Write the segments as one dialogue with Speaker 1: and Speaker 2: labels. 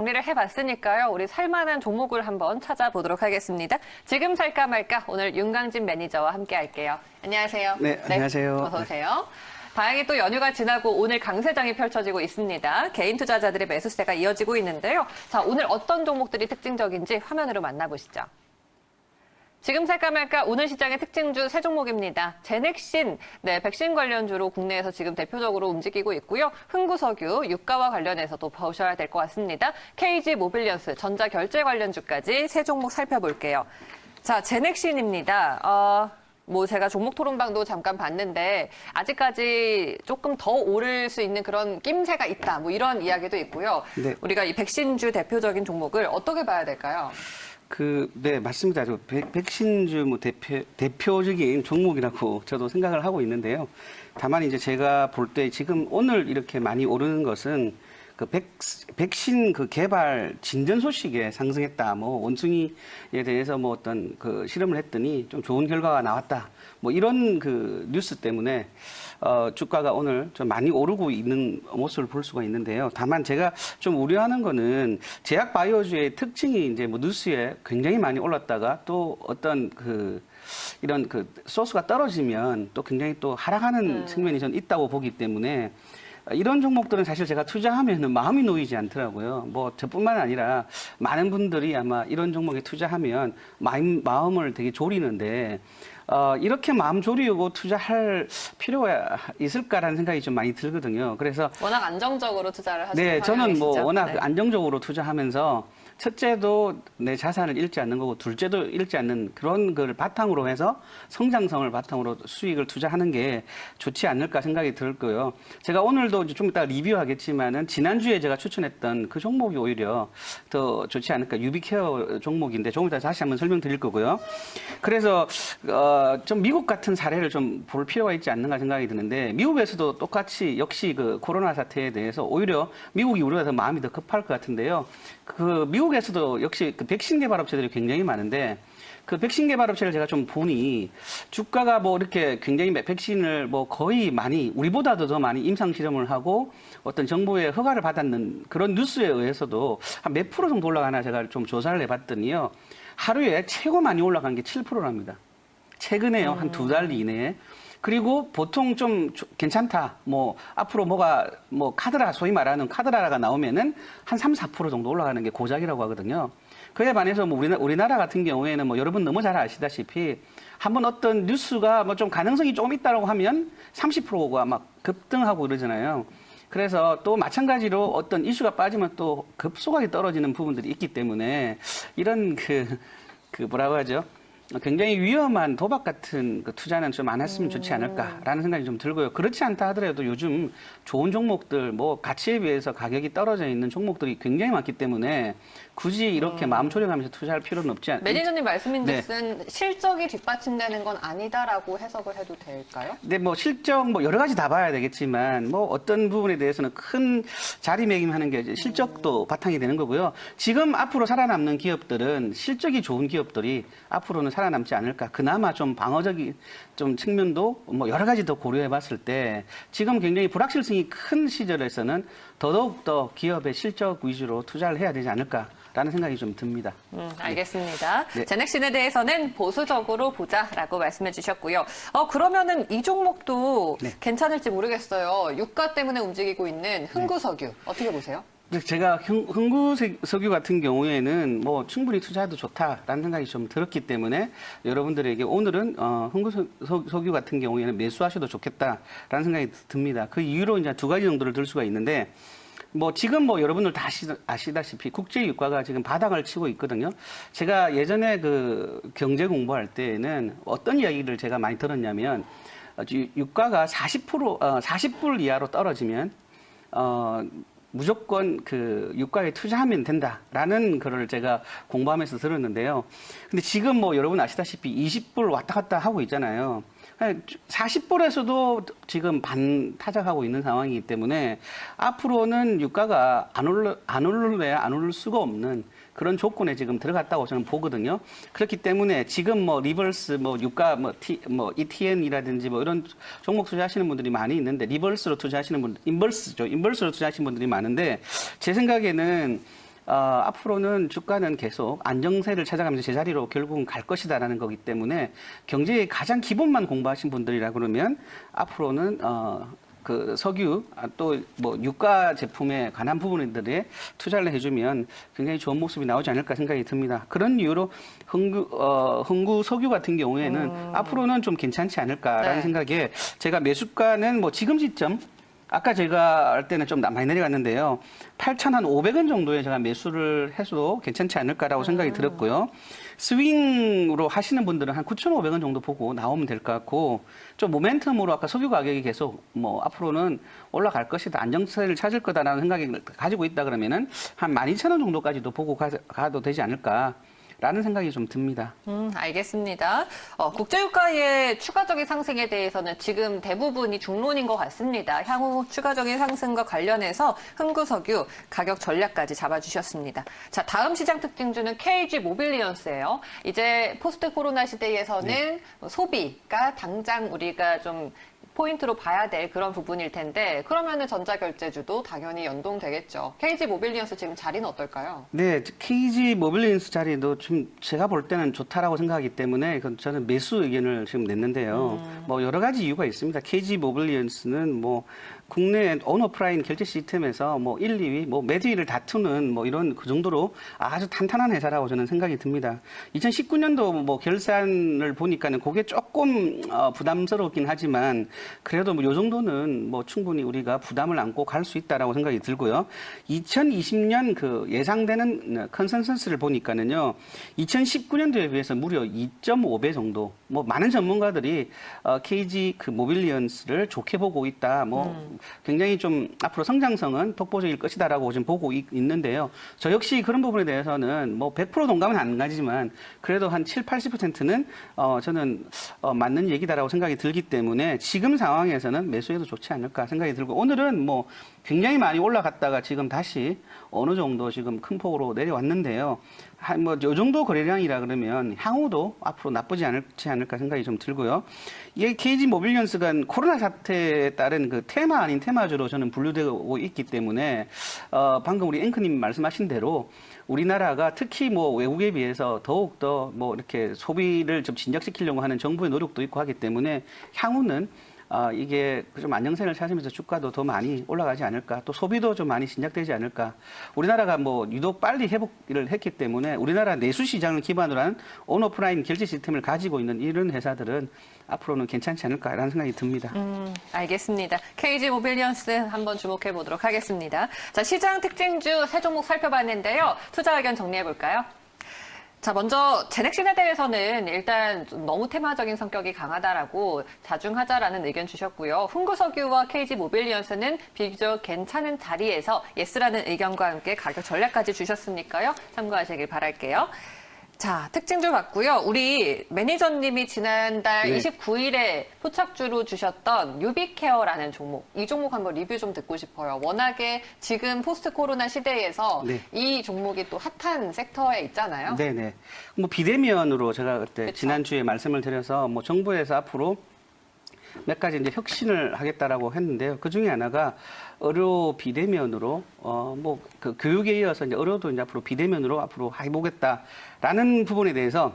Speaker 1: 정리를 해봤으니까요. 우리 살만한 종목을 한번 찾아보도록 하겠습니다. 지금 살까 말까 오늘 윤강진 매니저와 함께 할게요. 안녕하세요.
Speaker 2: 네, 안녕하세요.
Speaker 1: 어서 오세요. 다행히 또 연휴가 지나고 오늘 강세장이 펼쳐지고 있습니다. 개인 투자자들의 매수세가 이어지고 있는데요. 자, 오늘 어떤 종목들이 특징적인지 화면으로 만나보시죠. 지금 살까 말까 오늘 시장의 특징주 세 종목입니다. 제넥신, 백신 관련주로 국내에서 지금 대표적으로 움직이고 있고요. 흥구석유, 유가와 관련해서도 보셔야 될 것 같습니다. KG 모빌리언스, 전자결제 관련주까지 세 종목 살펴볼게요. 자, 제넥신입니다. 제가 종목 토론방도 잠깐 봤는데 아직까지 조금 더 오를 수 있는 그런 낌새가 있다. 이런 이야기도 있고요.
Speaker 2: 네.
Speaker 1: 우리가 이 백신주 대표적인 종목을 어떻게 봐야 될까요?
Speaker 2: 네, 맞습니다. 백신주 대표적인 종목이라고 저도 생각을 하고 있는데요. 다만 이제 제가 볼 때 지금 오늘 이렇게 많이 오르는 것은 백신 개발 진전 소식에 상승했다. 원숭이에 대해서 어떤 실험을 했더니 좀 좋은 결과가 나왔다. 이런 뉴스 때문에 주가가 오늘 좀 많이 오르고 있는 모습을 볼 수가 있는데요. 다만 제가 좀 우려하는 거는 제약 바이오주의 특징이 이제 뉴스에 굉장히 많이 올랐다가 또 어떤 이런 소스가 떨어지면 또 굉장히 또 하락하는 측면이 전 있다고 보기 때문에 이런 종목들은 사실 제가 투자하면은 마음이 놓이지 않더라고요. 저뿐만 아니라 많은 분들이 아마 이런 종목에 투자하면 마음을 되게 졸이는데 이렇게 마음 졸이고 투자할 필요가 있을까라는 생각이 좀 많이 들거든요. 그래서
Speaker 1: 워낙 안정적으로 투자를 하시는
Speaker 2: 네, 저는
Speaker 1: 방향이시죠?
Speaker 2: 워낙
Speaker 1: 네.
Speaker 2: 안정적으로 투자하면서 첫째도 내 자산을 잃지 않는 거고 둘째도 잃지 않는 그런 걸 바탕으로 해서 성장성을 바탕으로 수익을 투자하는 게 좋지 않을까 생각이 들고요. 제가 오늘도 좀 이따 리뷰하겠지만은 지난주에 제가 추천했던 그 종목이 오히려 더 좋지 않을까. 유비케어 종목인데 조금 이따 다시 한번 설명드릴 거고요. 그래서 좀 미국 같은 사례를 좀 볼 필요가 있지 않는가 생각이 드는데 미국에서도 똑같이 역시 코로나 사태에 대해서 오히려 미국이 우리가 더 마음이 더 급할 것 같은데요. 미국에서도 역시 백신 개발 업체들이 굉장히 많은데 백신 개발 업체를 제가 좀 보니 주가가 이렇게 굉장히 백신을 거의 많이 우리보다도 더 많이 임상 실험을 하고 어떤 정부의 허가를 받았는 그런 뉴스에 의해서도 한 몇 프로 정도 올라가나 제가 좀 조사를 해봤더니요. 하루에 최고 많이 올라간 게 7%랍니다. 최근에요. 한 두 달 이내에. 그리고 보통 좀 괜찮다. 앞으로 카드라, 소위 말하는 카드라가 나오면은 한 3, 4% 정도 올라가는 게 고작이라고 하거든요. 그에 반해서 우리나라 같은 경우에는 여러분 너무 잘 아시다시피 한번 어떤 뉴스가 좀 가능성이 조금 있다라고 하면 30%가 막 급등하고 그러잖아요. 그래서 또 마찬가지로 어떤 이슈가 빠지면 또 급속하게 떨어지는 부분들이 있기 때문에 이런 뭐라고 하죠? 굉장히 위험한 도박 같은 투자는 좀 안 했으면 좋지 않을까라는 생각이 좀 들고요. 그렇지 않다 하더라도 요즘 좋은 종목들, 가치에 비해서 가격이 떨어져 있는 종목들이 굉장히 많기 때문에 굳이 이렇게 마음 졸여가면서 투자할 필요는 없지 않을까.
Speaker 1: 매니저님 말씀인즉슨 실적이 뒷받침되는 건 아니다라고 해석을 해도 될까요?
Speaker 2: 네, 실적 여러 가지 다 봐야 되겠지만 어떤 부분에 대해서는 큰 자리매김하는 게 실적도 바탕이 되는 거고요. 지금 앞으로 살아남는 기업들은 실적이 좋은 기업들이 앞으로는 살아남지 않을까. 그나마 좀 방어적인 좀 측면도 여러 가지 더 고려해 봤을 때 지금 굉장히 불확실성이 큰 시절에서는 더더욱 더 기업의 실적 위주로 투자를 해야 되지 않을까라는 생각이 좀 듭니다.
Speaker 1: 알겠습니다.
Speaker 2: 네.
Speaker 1: 제넥신에 대해서는 보수적으로 보자라고 말씀해 주셨고요. 그러면은 이 종목도
Speaker 2: 네.
Speaker 1: 괜찮을지 모르겠어요. 유가 때문에 움직이고 있는 흥구석유 어떻게 보세요?
Speaker 2: 제가 흥구석유 같은 경우에는 충분히 투자해도 좋다라는 생각이 좀 들었기 때문에 여러분들에게 오늘은 흥구석유 같은 경우에는 매수하셔도 좋겠다라는 생각이 듭니다. 그 이유로 이제 두 가지 정도를 들 수가 있는데 지금 여러분들 다 아시다시피 국제 유가가 지금 바닥을 치고 있거든요. 제가 예전에 경제 공부할 때는 어떤 이야기를 제가 많이 들었냐면 유가가 40불 이하로 떨어지면 무조건 유가에 투자하면 된다라는 거를 제가 공부하면서 들었는데요. 근데 지금 여러분 아시다시피 20불 왔다 갔다 하고 있잖아요. 40불에서도 지금 반타작하고 있는 상황이기 때문에 앞으로는 유가가 안 오를 수가 없는 그런 조건에 지금 들어갔다고 저는 보거든요. 그렇기 때문에 지금 리버스 유가 ETN이라든지 이런 종목 투자하시는 분들이 많이 있는데 리버스로 투자하시는 분들, 인버스로 투자하시는 분들이 많은데 제 생각에는 앞으로는 주가는 계속 안정세를 찾아가면서 제자리로 결국은 갈 것이다라는 거기 때문에 경제의 가장 기본만 공부하신 분들이라 그러면 앞으로는 그 석유 또 뭐 유가 제품에 관한 부분들에 투자를 해주면 굉장히 좋은 모습이 나오지 않을까 생각이 듭니다. 그런 이유로 흥구 석유 같은 경우에는 앞으로는 좀 괜찮지 않을까라는
Speaker 1: 네.
Speaker 2: 생각에 제가 매수가는 뭐 지금 시점 아까 제가 할 때는 좀 많이 내려갔는데요. 8,500원 정도에 제가 매수를 해도 괜찮지 않을까라고 생각이 들었고요. 스윙으로 하시는 분들은 한 9,500원 정도 보고 나오면 될 것 같고, 좀 모멘텀으로 아까 석유 가격이 계속 뭐 앞으로는 올라갈 것이다, 안정세를 찾을 거다라는 생각이 가지고 있다 그러면은 한 12,000원 정도까지도 보고 가도 되지 않을까. 라는 생각이 좀 듭니다.
Speaker 1: 알겠습니다. 국제유가의 추가적인 상승에 대해서는 지금 대부분이 중론인 것 같습니다. 향후 추가적인 상승과 관련해서 흥구석유 가격 전략까지 잡아주셨습니다. 자, 다음 시장 특징주는 KG 모빌리언스예요. 이제 포스트 코로나 시대에서는 소비가 당장 우리가 좀 포인트로 봐야 될 그런 부분일 텐데 그러면은 전자결제주도 당연히 연동되겠죠. KG 모빌리언스 지금 자리는 어떨까요?
Speaker 2: 네, KG 모빌리언스 자리도 좀 제가 볼 때는 좋다라고 생각하기 때문에 그건 저는 매수 의견을 지금 냈는데요. 뭐 여러 가지 이유가 있습니다. KG 모빌리언스는 뭐 국내 온오프라인 결제 시스템에서 뭐 1, 2위, 뭐 매드 1위를 다투는 뭐 이런 그 정도로 아주 탄탄한 회사라고 저는 생각이 듭니다. 2019년도 뭐 결산을 보니까는 그게 조금 부담스럽긴 하지만 그래도 뭐 요 정도는 뭐 충분히 우리가 부담을 안고 갈 수 있다라고 생각이 들고요. 2020년 그 예상되는 컨센서스를 보니까는요. 2019년도에 비해서 무려 2.5배 정도. 뭐 많은 전문가들이 KG 그 모빌리언스를 좋게 보고 있다. 뭐 굉장히 좀 앞으로 성장성은 독보적일 것이다라고 지금 보고 있는데요. 저 역시 그런 부분에 대해서는 뭐 100% 동감은 안 가지만 그래도 한 7, 80%는 저는 맞는 얘기다라고 생각이 들기 때문에 지금 상황에서는 매수해도 좋지 않을까 생각이 들고 오늘은 뭐 굉장히 많이 올라갔다가 지금 다시 어느 정도 지금 큰 폭으로 내려왔는데요. 한 뭐 요 정도 거래량이라 그러면 향후도 앞으로 나쁘지 않을까 생각이 좀 들고요. 이게 KG 모빌리언스가 코로나 사태에 따른 그 테마 아닌 테마주로 저는 분류되고 있기 때문에 방금 우리 앵커님 말씀하신 대로 우리나라가 특히 뭐 외국에 비해서 더욱 더 뭐 이렇게 소비를 좀 진작시키려고 하는 정부의 노력도 있고 하기 때문에 향후는 이게 좀 안정성을 찾으면서 주가도 더 많이 올라가지 않을까. 또 소비도 좀 많이 진작되지 않을까. 우리나라가 뭐 유독 빨리 회복을 했기 때문에 우리나라 내수 시장을 기반으로 한 온오프라인 결제 시스템을 가지고 있는 이런 회사들은 앞으로는 괜찮지 않을까라는 생각이 듭니다.
Speaker 1: 알겠습니다. KG 모빌리언스 한번 주목해 보도록 하겠습니다. 자, 시장 특징주 세 종목 살펴봤는데요. 투자 의견 정리해 볼까요? 자, 먼저 제넥신에 대해서는 일단 좀 너무 테마적인 성격이 강하다라고 자중하자라는 의견 주셨고요. 흥구석유와 KG 모빌리언스는 비교적 괜찮은 자리에서 예스라는 의견과 함께 가격 전략까지 주셨으니까요. 참고하시길 바랄게요. 자, 특징주 봤고요. 우리 매니저님이 지난달
Speaker 2: 네.
Speaker 1: 29일에 포착주로 주셨던 유비케어라는 종목. 이 종목 한번 리뷰 좀 듣고 싶어요. 워낙에 지금 포스트 코로나 시대에서
Speaker 2: 네.
Speaker 1: 이 종목이 또 핫한 섹터에 있잖아요.
Speaker 2: 네네. 뭐 비대면으로 제가 그때
Speaker 1: 그쵸.
Speaker 2: 지난주에 말씀을 드려서 뭐 정부에서 앞으로 몇 가지 이제 혁신을 하겠다라고 했는데요. 그 중에 하나가 의료 비대면으로 뭐 그 교육에 이어서 이제 의료도 이제 앞으로 비대면으로 앞으로 해보겠다라는 부분에 대해서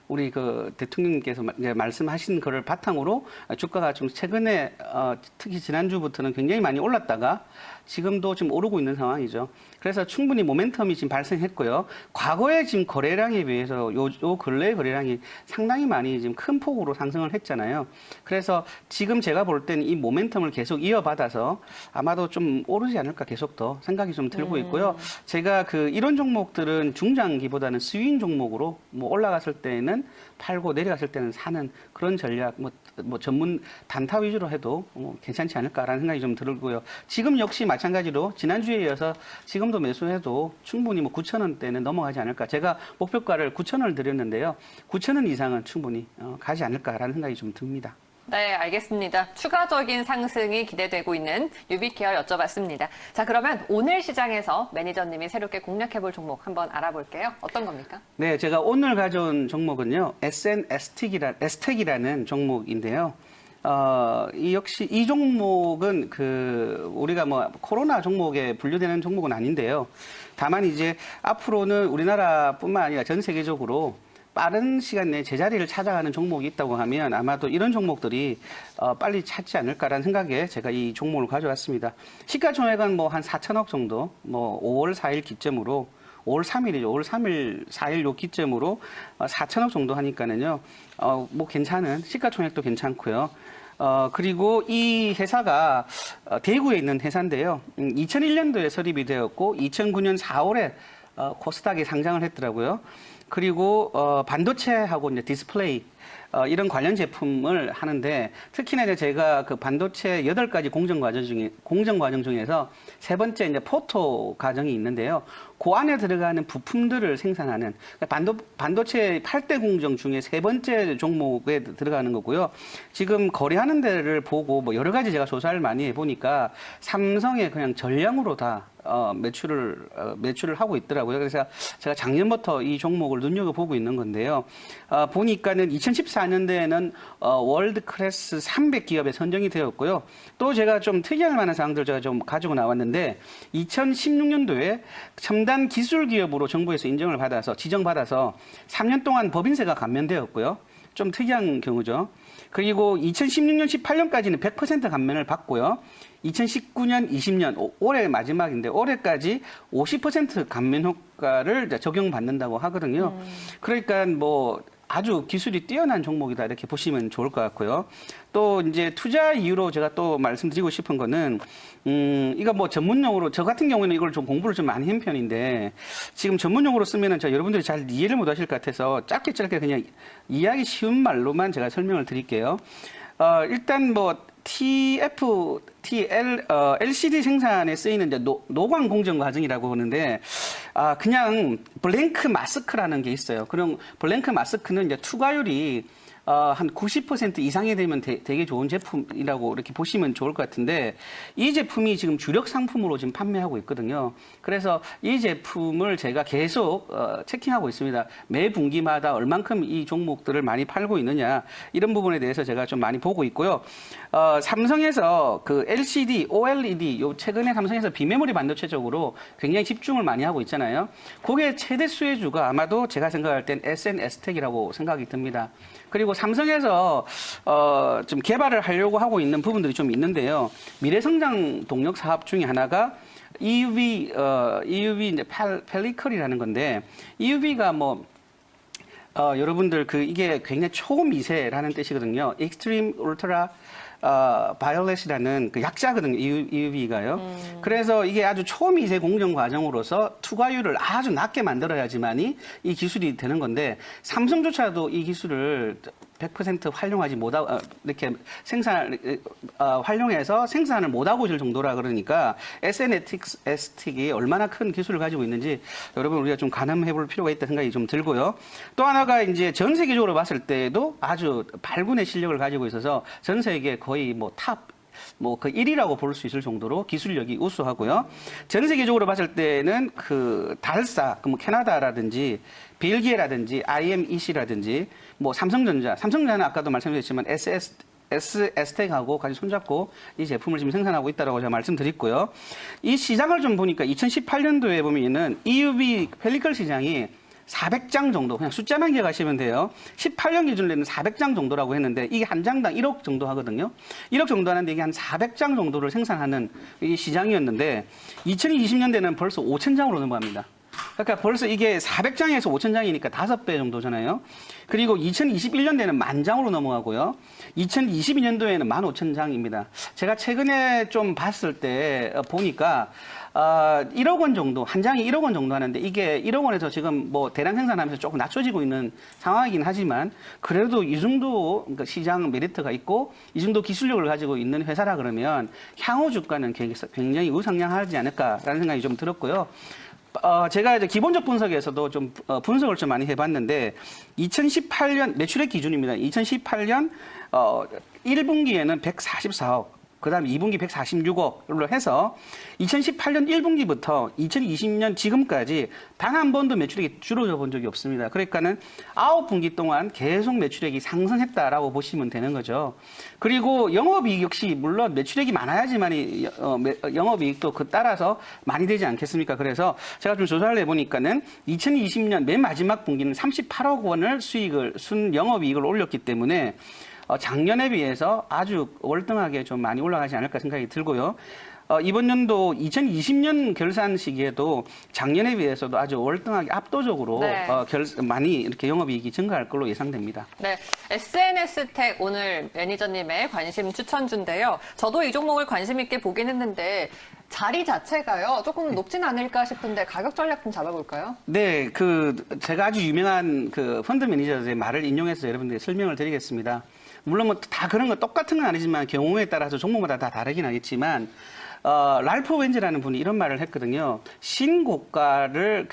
Speaker 2: 우리 그 대통령님께서 이제 말씀하신 거를 바탕으로 주가가 좀 최근에 특히 지난주부터는 굉장히 많이 올랐다가 지금도 지금 오르고 있는 상황이죠. 그래서 충분히 모멘텀이 지금 발생했고요. 과거에 지금 거래량에 비해서 요 근래 거래량이 상당히 많이 지금 큰 폭으로 상승을 했잖아요. 그래서 지금 제가 볼 때는 이 모멘텀을 계속 이어받아서 아마도 좀 오르지 않을까 계속 더 생각이 좀 들고 있고요. 제가 그 이런 종목들은 중장기보다는 스윙 종목으로 뭐 올라갔을 때는 팔고 내려갔을 때는 사는 그런 전략 뭐 전문 단타 위주로 해도 괜찮지 않을까라는 생각이 좀 들고요. 지금 역시 마찬가지로 지난주에 이어서 지금도 매수해도 충분히 뭐 9,000원대는 넘어가지 않을까. 제가 목표가를 9,000원을 드렸는데요. 9,000원 이상은 충분히 가지 않을까라는 생각이 좀 듭니다.
Speaker 1: 네, 알겠습니다. 추가적인 상승이 기대되고 있는 유비케어 여쭤봤습니다. 자, 그러면 오늘 시장에서 매니저님이 새롭게 공략해볼 종목 한번 알아볼게요. 어떤 겁니까?
Speaker 2: 네, 제가 오늘 가져온 종목은요. SNS텍이라는 종목인데요. 이 역시 이 종목은 우리가 뭐 코로나 종목에 분류되는 종목은 아닌데요. 다만 이제 앞으로는 우리나라뿐만 아니라 전 세계적으로 빠른 시간 내에 제자리를 찾아가는 종목이 있다고 하면 아마도 이런 종목들이 빨리 찾지 않을까라는 생각에 제가 이 종목을 가져왔습니다. 시가총액은 뭐 한 4천억 정도, 뭐 5월 4일 기점으로 5월 3일이죠. 5월 3일, 4일 요 기점으로 4천억 정도 하니까는요, 뭐 괜찮은, 시가총액도 괜찮고요. 그리고 이 회사가 대구에 있는 회사인데요. 2001년도에 설립이 되었고, 2009년 4월에 코스닥에 상장을 했더라고요. 그리고 반도체하고 이제 디스플레이 이런 관련 제품을 하는데 특히나 이제 제가 그 반도체 8가지 공정 과정 중에서 세 번째 이제 포토 과정이 있는데요. 그 안에 들어가는 부품들을 생산하는 반도체 8대 공정 중에 세 번째 종목에 들어가는 거고요. 지금 거래하는 데를 보고 뭐 여러 가지 제가 조사를 많이 해보니까 삼성의 그냥 전량으로 다 매출을 하고 있더라고요. 그래서 제가 작년부터 이 종목을 눈여겨보고 있는 건데요. 보니까는 2014년도에는 월드 클래스 300기업에 선정이 되었고요. 또 제가 좀 특이할 만한 사항들 제가 좀 가지고 나왔는데 2016년도에 첨단 기술 기업으로 정부에서 지정받아서 3년 동안 법인세가 감면되었고요. 좀 특이한 경우죠. 그리고 2016년, 18년까지는 100% 감면을 받고요. 2019년, 20년, 올해 마지막인데 올해까지 50% 감면 효과를 적용받는다고 하거든요. 그러니까 뭐 아주 기술이 뛰어난 종목이다 이렇게 보시면 좋을 것 같고요. 또 이제 투자 이유로 제가 또 말씀드리고 싶은 거는 이거 뭐 전문용어로 저 같은 경우에는 이걸 좀 공부를 좀 많이 한 편인데 지금 전문용어로 쓰면은 여러분들이 잘 이해를 못 하실 것 같아서 짧게 그냥 이해하기 쉬운 말로만 제가 설명을 드릴게요. 일단 뭐 LCD 생산에 쓰이는 이제 노광 공정 과정이라고 하는데, 그냥 블랭크 마스크라는 게 있어요. 그럼 블랭크 마스크는 이제 투과율이 한 90% 이상이 되면 되게 좋은 제품이라고 이렇게 보시면 좋을 것 같은데 이 제품이 지금 주력 상품으로 지금 판매하고 있거든요. 그래서 이 제품을 제가 계속 체킹하고 있습니다. 매 분기마다 얼만큼 이 종목들을 많이 팔고 있느냐 이런 부분에 대해서 제가 좀 많이 보고 있고요. 삼성에서 그 LCD, OLED 요 최근에 삼성에서 비메모리 반도체 쪽으로 굉장히 집중을 많이 하고 있잖아요. 그게 최대 수혜주가 아마도 제가 생각할 땐 SNS텍이라고 생각이 듭니다. 그리고 삼성에서 좀 개발을 하려고 하고 있는 부분들이 좀 있는데요. 미래성장 동력 사업 중에 하나가 EUV 이제 펠리컬이라는 건데 EUV가 뭐 여러분들 이게 굉장히 초미세라는 뜻이거든요. Extreme Ultra 바이올렛이라는 그 약자거든요. EUV가요. 그래서 이게 아주 초미세 공정 과정으로서 투과율을 아주 낮게 만들어야지만이 이 기술이 되는 건데 삼성조차도 이 기술을 100% 활용하지 못하고 이렇게 활용해서 생산을 못하고 있을 정도라 그러니까 SNS틱이 얼마나 큰 기술을 가지고 있는지 여러분 우리가 좀 가늠해 볼 필요가 있다 생각이 좀 들고요. 또 하나가 이제 전 세계적으로 봤을 때도 아주 발군의 실력을 가지고 있어서 전 세계 거의 그 1위라고 볼 수 있을 정도로 기술력이 우수하고요. 전 세계적으로 봤을 때는 그 달사, 뭐 캐나다라든지 벨기에라든지 IMEC라든지 뭐 삼성전자는 아까도 말씀드렸지만 SS텍하고 같이 손잡고 이 제품을 지금 생산하고 있다고 제가 말씀드렸고요. 이 시장을 좀 보니까 2018년도에 보면은 EUV 펠리컬 시장이 400장 정도, 그냥 숫자만 기억하시면 돼요. 18년 기준으로는 400장 정도라고 했는데 이게 한 장당 1억 정도 하거든요. 1억 정도 하는데 이게 한 400장 정도를 생산하는 이 시장이었는데 2020년대는 벌써 5,000장으로 넘어갑니다. 그러니까 벌써 이게 400장에서 5,000장이니까 5배 정도잖아요. 그리고 2021년대는 10,000장으로 넘어가고요. 2022년도에는 15,000장입니다. 제가 최근에 좀 봤을 때 보니까 1억 원 정도, 한 장이 1억 원 정도 하는데 이게 1억 원에서 지금 뭐 대량 생산하면서 조금 낮춰지고 있는 상황이긴 하지만 그래도 이 정도 그러니까 시장 메리트가 있고 이 정도 기술력을 가지고 있는 회사라 그러면 향후 주가는 굉장히 우상향하지 않을까라는 생각이 좀 들었고요. 제가 이제 기본적 분석에서도 좀 분석을 좀 많이 해봤는데 2018년 매출액 기준입니다. 2018년 1분기에는 144억, 그다음 2분기 146억으로 해서 2018년 1분기부터 2020년 지금까지 단 한 번도 매출액이 줄어져 본 적이 없습니다. 그러니까는 9분기 동안 계속 매출액이 상승했다라고 보시면 되는 거죠. 그리고 영업이익 역시 물론 매출액이 많아야지만이 영업이익도 그 따라서 많이 되지 않겠습니까? 그래서 제가 좀 조사를 해보니까는 2020년 맨 마지막 분기는 38억 원을 순 영업이익을 올렸기 때문에 작년에 비해서 아주 월등하게 좀 많이 올라가지 않을까 생각이 들고요. 이번 연도 2020년 결산 시기에도 작년에 비해서도 아주 월등하게 압도적으로
Speaker 1: 네.
Speaker 2: 많이 이렇게 영업이익이 증가할 걸로 예상됩니다.
Speaker 1: 네, SNS텍 오늘 매니저님의 관심 추천주인데요. 저도 이 종목을 관심 있게 보긴 했는데 자리 자체가요 조금 높진 않을까 싶은데 가격 전략 좀 잡아볼까요?
Speaker 2: 네, 제가 아주 유명한 펀드 매니저의 말을 인용해서 여러분들께 설명을 드리겠습니다. 물론 뭐 다 그런 거 똑같은 건 아니지만 경우에 따라서 종목마다 다 다르긴 하겠지만 랄프 웬즈라는 분이 이런 말을 했거든요. 신고가를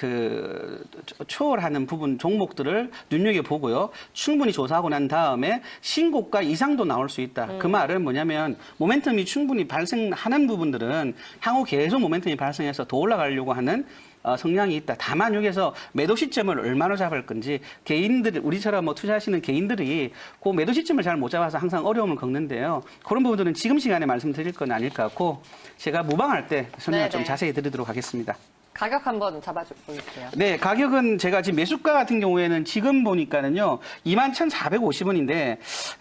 Speaker 2: 초월하는 부분 종목들을 눈여겨보고요. 충분히 조사하고 난 다음에 신고가 이상도 나올 수 있다. 그 말은 뭐냐면 모멘텀이 충분히 발생하는 부분들은 향후 계속 모멘텀이 발생해서 더 올라가려고 하는 성향이 있다. 다만 여기서 매도 시점을 얼마나 잡을 건지 개인들 우리처럼 뭐 투자하시는 개인들이 그 매도 시점을 잘 못 잡아서 항상 어려움을 겪는데요. 그런 부분들은 지금 시간에 말씀드릴 건 아닐 것 같고 제가 무방할 때 설명을 좀 자세히 드리도록 하겠습니다.
Speaker 1: 가격 한번 잡아볼게요.
Speaker 2: 네, 가격은 제가 지금 매수가 같은 경우에는 지금 보니까는요, 21,450원인데,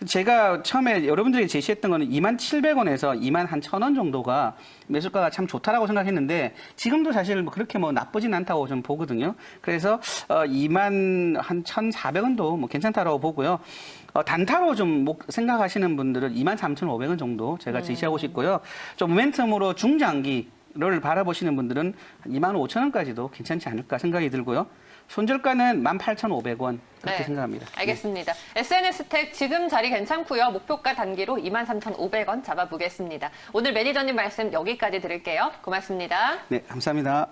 Speaker 2: 제가 처음에 여러분들에게 제시했던 거는 27,000원에서 21,000원 정도가 매수가가 참 좋다라고 생각했는데, 지금도 사실 뭐 그렇게 뭐 나쁘진 않다고 좀 보거든요. 그래서, 21,400원도 뭐 괜찮다라고 보고요. 단타로 좀 생각하시는 분들은 23,500원 정도 제가 제시하고 싶고요. 좀 모멘텀으로 중장기, 를 바라보시는 분들은 25,000원까지도 괜찮지 않을까 생각이 들고요. 손절가는 18,500원 그렇게
Speaker 1: 네,
Speaker 2: 생각합니다.
Speaker 1: 알겠습니다. SNS텍 지금 자리 괜찮고요. 목표가 단기로 23,500원 잡아보겠습니다. 오늘 매니저님 말씀 여기까지 드릴게요. 고맙습니다.
Speaker 2: 네, 감사합니다.